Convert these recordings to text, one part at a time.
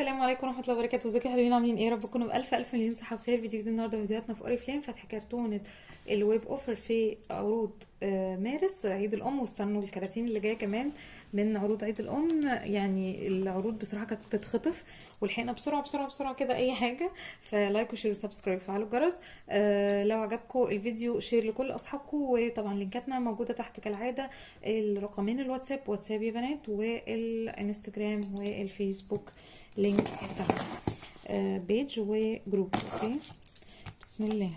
السلام عليكم ورحمه الله وبركاته. ازيكم يا حلوين؟ عاملين ايه؟ رب تكونوا بالف الف مليون صحه وخير. فيديو جديد النهارده، فيديوهاتنا في اوريفلام فتح كرتونه الويب اوفر في عروض مارس عيد الام، واستنوا الكراتين اللي جايه كمان من عروض عيد الام. يعني العروض بصراحه كانت تتخطف، ولحقنا بسرعه بسرعه بسرعه كده اي حاجه. فلايك وشير وسبسكرايب وفعلوا الجرس. لو عجبكم الفيديو شير لكل اصحابكم، وطبعا لينكاتنا موجوده تحت كالعاده. الرقمين الواتساب، واتساب يا بنات، والانستجرام والفيسبوك لينك بتاع بيج وجروب. اوكي، بسم الله.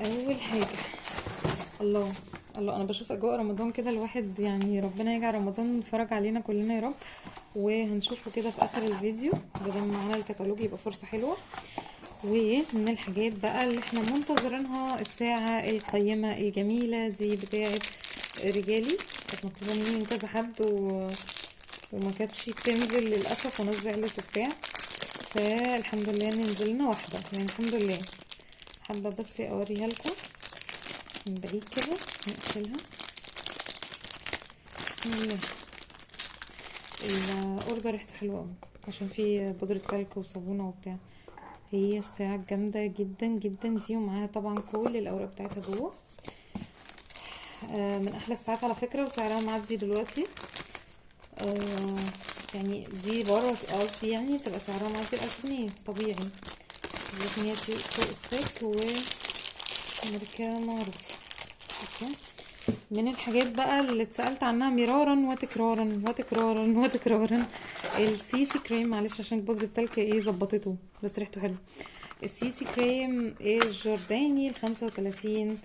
اول حاجه، الله الله، انا بشوف اجواء رمضان كده، الواحد يعني ربنا يجعل رمضان فرج علينا كلنا يا رب. وهنشوفه كده في اخر الفيديو، بدل معانا الكتالوج يبقى فرصه حلوه. ومن الحاجات بقى اللي احنا منتظرينها، الساعه القيمه الجميله دي بتاعه رجالي، كانت مطلوبه مني من كذا حد وما كانتش بتنزل للاسف، وناس زعلت وبتاع. فالحمد لله ان نزلنا واحده، يعني الحمد لله. حابه بس اوريها لكم من بعيد كده، نقفلها. بسم الله. الاوردر ريحته حلوه قوي عشان في بودره تلك وصابونه وبتاع. هي الساعه الجامده جدا جدا دي، ومعاها طبعا كل الاوراق بتاعتها جوه. من احلى الساعات على فكره، وسعرها معدي دلوقتي. يعني دي بره قصدي، يعني تبقى سعرها معدي 1000 جنيه طبيعي. الرقميات دي فوق ستيك وماركة معروفة. اوكي، من الحاجات بقى اللي اتسألت عنها مرارا وتكرارا وتكرارا وتكرارا، السيسي كريم. معلش عشان بودرة التلك ايه ظبطته، بس ريحته حلو. السيسي كريم الجرداني ال35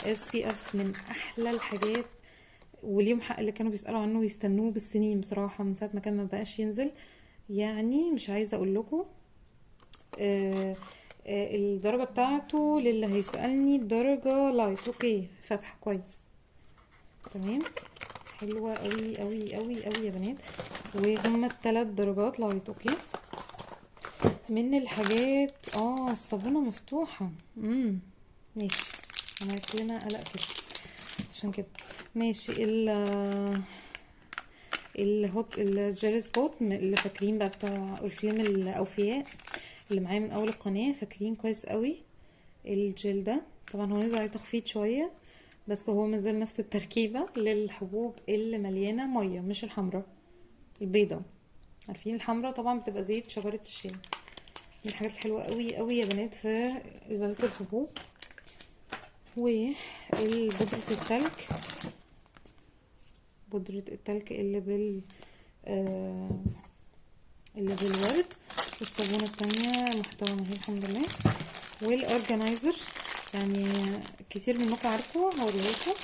SPF، من احلى الحاجات، واليوم حق اللي كانوا بيسألوا عنه ويستنوه بالسنين بصراحة، من ساعة ما كان ما بقاش ينزل. يعني مش عايزة اقول لكم. الدرجة بتاعته للي هيسألني درجة لايت. اوكي، فتح كويس تمام، حلوة قوي قوي قوي قوي يا بنات. وهما الثلاث درجات لايت. اوكي، من الحاجات الصابونة مفتوحة. ماشي، عملت لنا قلق كده عشان كده. ماشي. الهوت الجيل سبوت اللي فاكرين بقى بتاع الفيلم الاوفياء اللي معايا من اول القناه، فاكرين كويس قوي الجيل ده. طبعا هو نزل عليه تخفيض شويه، بس هو مازال نفس التركيبه للحبوب اللي مليانه ميه، مش الحمراء، البيضه. عارفين الحمراء طبعا بتبقى زيت شجره الشاي. من الحاجات الحلوه قوي قوي يا بنات في ازاله الحبوب. والبودره التلج، بودره التلج اللي بالورد. والصابونه التانية محترمه اهي الحمد لله. والاورجنايزر، يعني كتير منكم عارفه، هوريهولكم.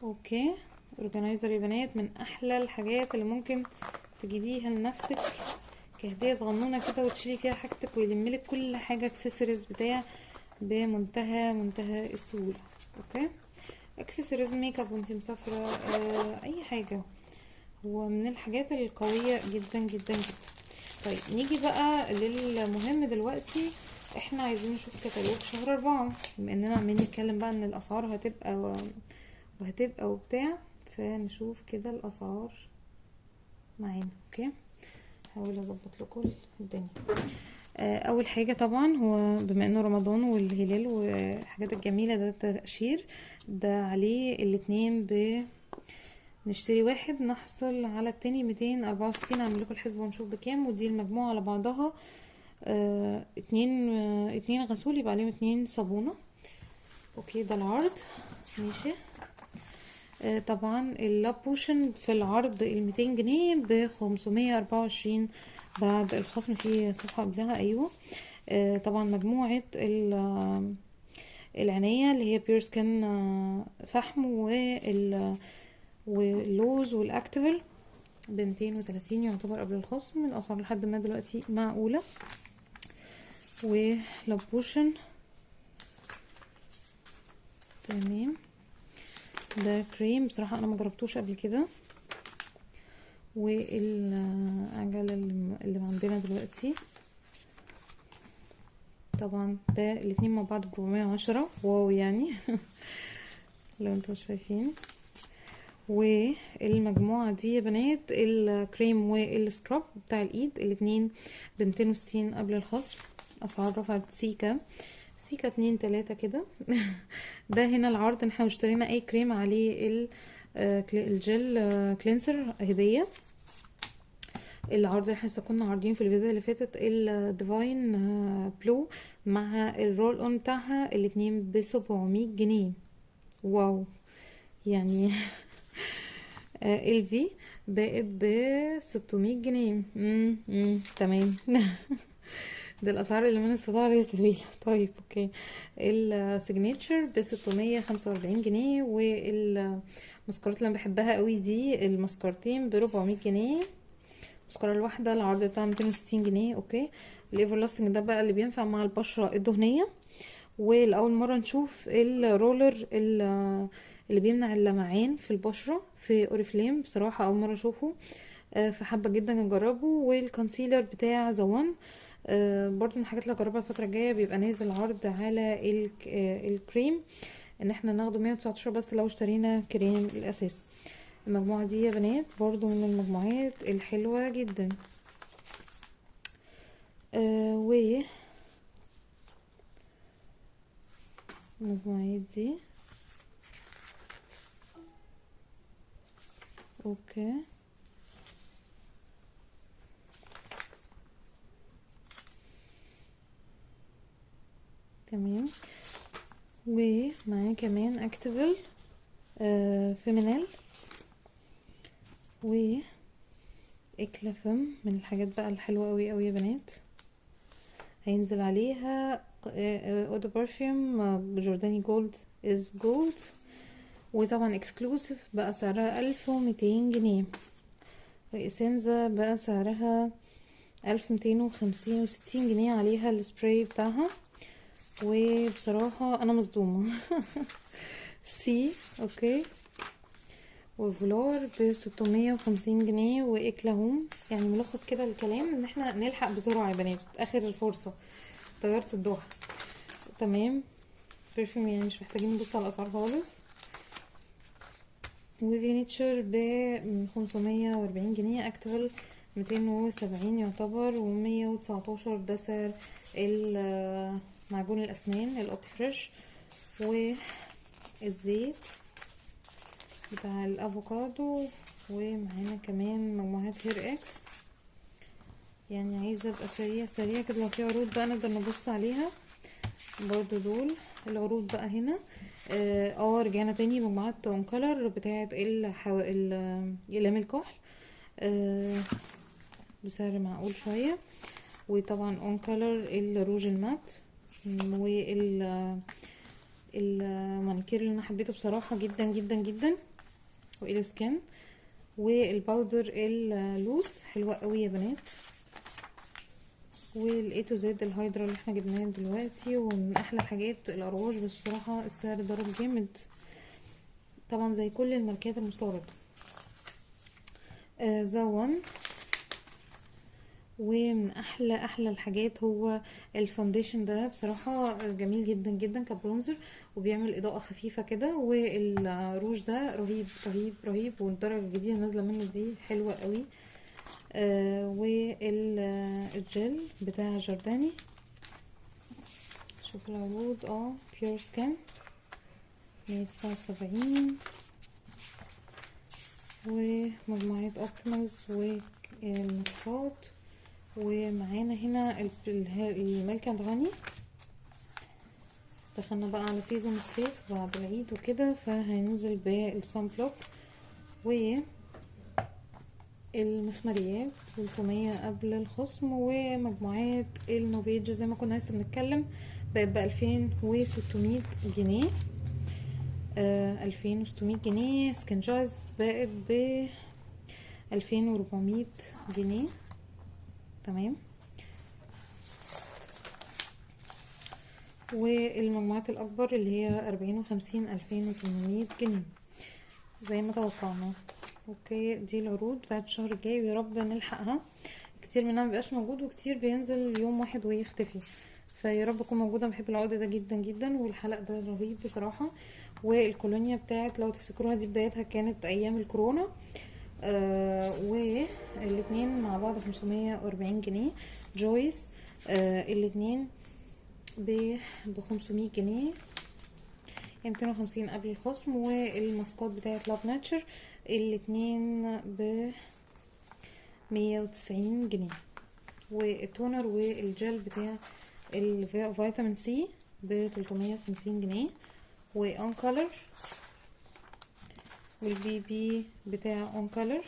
اوكي، اورجنايزر يا بنات من احلى الحاجات اللي ممكن تجيبيها لنفسك كهديه صغنونه كده، وتشيلي فيها حاجتك ويلملك كل حاجه اكسسوارز بتاع بمنتهى السهوله. اوكي، اكسسوارز ميك اب وانتي مسافره، اي حاجه. هو من الحاجات القويه جدا جدا جدا. طيب نيجي بقى للمهم دلوقتي. احنا عايزين نشوف كتالوج شهر 4، بما اننا عمالين نتكلم بقى ان الاسعار هتبقى وبتاع. فنشوف كده الاسعار معانا. اوكي، هحاول اظبط لكم الدنيا. اول حاجه طبعا، هو بما انه رمضان والهلال والحاجات الجميله، ده تقشير، ده عليه الاتنين نشتري واحد نحصل على التاني 264. اعمل لكم الحسبه ونشوف بكام. ودي المجموعه على بعضها اتنين غسول، يبقى عليهم 2 صابونه. اوكي، ده العرض. ماشي. طبعا اللابوشن في العرض 200 جنيه ب 524 بعد الخصم. في صفحه قبلها، ايوه. طبعا مجموعه العنايه اللي هي بيور سكين فحم واللوز والاكتيفل ب 230، يعتبر قبل الخصم. الاسعار لحد ما دلوقتي معقوله. ولابوشن تمام، ده كريم بصراحه انا مجربتوش قبل كده. والعجله اللي عندنا دلوقتي طبعا ده الاتنين مع بعض ب410. واو يعني لو انتوا مش شايفين. والمجموعة دي يا بنات الكريم والسكراب بتاع الايد الاتنين ب260 قبل الخصم. اسعار رفعت سيكا 2-3 كده ده هنا العرض ان احنا اشترينا اي كريم عليه الجل كلينسر هدية. العرض اللي احنا كنا عارضين في الفيديو اللي فاتت الديفاين بلو مع الرول اون بتاعها الاتنين ب700 جنيه. واو يعني الفي بقت ب600 جنيه. تمام ده الاسعار اللي من استطاع عليها سبيل. طيب اوكي. السيجنيتشر ب645 جنيه. والماسكارات اللي انا بحبها قوي دي الماسكارتين ب400 جنيه. المسكره الواحده العرض بتاعها 260 جنيه. اوكي. الايفرلاستنج ده بقى اللي بينفع مع البشره الدهنيه. والاول مره نشوف الرولر اللي بيمنع اللمعان في البشره في اوريفليم، بصراحه اول مره اشوفه فحابه جدا نجربه. والكونسيلر بتاع زوان برضو من الحاجات اللي هجربها الفتره الجايه. بيبقى نازل عرض على الكريم ان احنا ناخده 119 بس لو اشترينا كريم الاساس. المجموعه دي يا بنات برضو من المجموعات الحلوه جدا. و المجموعات دي اوكي تمام. ومعاه كمان اكتيفل فيمينال و اكلافم من الحاجات بقى الحلوه قوي قوي يا بنات. هينزل عليها اودو برفيوم جورداني جولد از جولد. وطبعا اكسكلوسيف بقى سعرها 1200 جنيه. واسنزا بقى سعرها 1250 عليها السبراي بتاعها. وبصراحة انا مصدومة سي اوكي. وفلور ب650 جنيه. واكلاهوم يعني ملخص كده الكلام ان احنا نلحق بسرعة يا بنات، اخر الفرصة طيارة الضحى. تمام. برفيوم يعني مش محتاجين نبص على الاسعار خالص. وفينيتشر ب540 جنيه. اكتيفل 270 يعتبر. و119 ده سعر معجون الاسنان الاوبتي فريش. والزيت بتاع الافوكادو. ومعانا كمان مجموعات هير اكس. يعني عايزه ابقى سريع كده لو في عروض بقى نقدر نبص عليها. برضو دول العروض بقى هنا. رجعنا تاني مجموعات اون كولر بتاعه اقلام الكحل بسعر معقول شويه. وطبعا اون كولر الروج المات المانيكير اللي انا حبيته بصراحه جدا جدا جدا. وايلو سكين. والباودر اللوز حلوه قوي يا بنات. والاي تو زد الهايدرا اللي احنا جبناه دلوقتي. ومن احلى الحاجات الارواج بس بصراحه السعر ضرب جامد طبعا زي كل الماركات المستورده. زوان. ومن احلى الحاجات هو الفونديشن ده بصراحه جميل جدا جدا كبرونزر وبيعمل اضاءه خفيفه كده. والروج ده رهيب رهيب رهيب. والدرجه الجديده نازله منه دي حلوه قوي. والجل بتاع جرداني. شوف العروض بيور سكان 179. ومجموعات اوبتيمالز والمسكات. ومعانا هنا الملك غني. دخلنا بقى على سيزون الصيف بعد العيد وكده فهننزل بالصن بلوك. والمخمريات 300 قبل الخصم. ومجموعات النوفيج زي ما كنا لسه بنتكلم بقت ب2600 جنيه. 2600 جنيه. سكنجايز بقت ب2400 جنيه. تمام. والمجموعات الاكبر اللي هي 40 و50 2800 جنيه زي ما توقعنا. اوكي دي العروض بتاعت الشهر الجاي ويا رب نلحقها. كتير منها مبقاش موجود وكتير بينزل يوم واحد ويختفي فيا رب تكون موجوده. بحب العقد ده جدا جدا، والحلق ده رهيب بصراحه. والكولونيا بتاعت لو تفتكروها دي بدايتها كانت ايام الكورونا. والاتنين مع بعض 540 جنيه. جويس الاتنين ب 500 جنيه، يعني 250 قبل الخصم. والماسكات بتاعت لاف ناتشر الاتنين ب 190 جنيه. والتونر والجل بتاع الفيتامين سي ب 350 جنيه. وان كولر والبي بي بتاع اون كولر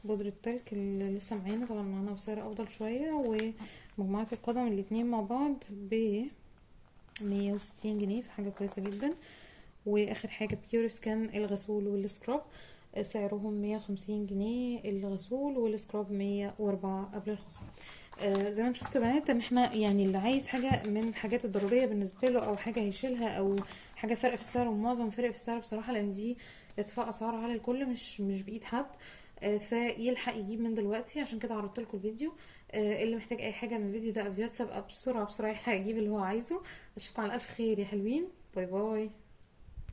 بودرة تلك اللي لسه معانا، طبعا معانا بسعر افضل شوية. ومجموعة القدم الاتنين مع بعض ب 160 جنيه، في حاجة كويسة جدا. واخر حاجة بيور سكان الغسول والسكراب، سعرهم 150 جنيه الغسول، والسكراب 104 قبل الخصم. زي ما انتم شفتوا بنات ان احنا يعني اللي عايز حاجة من الحاجات الضرورية بالنسبة له، او حاجة هيشيلها، او حاجة فرق في السعر، ومعظم فرق في السعر بصراحة، لان دي ارتفاع اسعار على الكل، مش بايد حد. فيلحق يجيب من دلوقتي، عشان كده عرضت لكم الفيديو. اللي محتاج اي حاجة من الفيديو ده او فيديوهات سابقة، بسرعة بسرعة يلحق يجيب اللي هو عايزه. اشوفكم على الف خير يا حلوين. باي باي.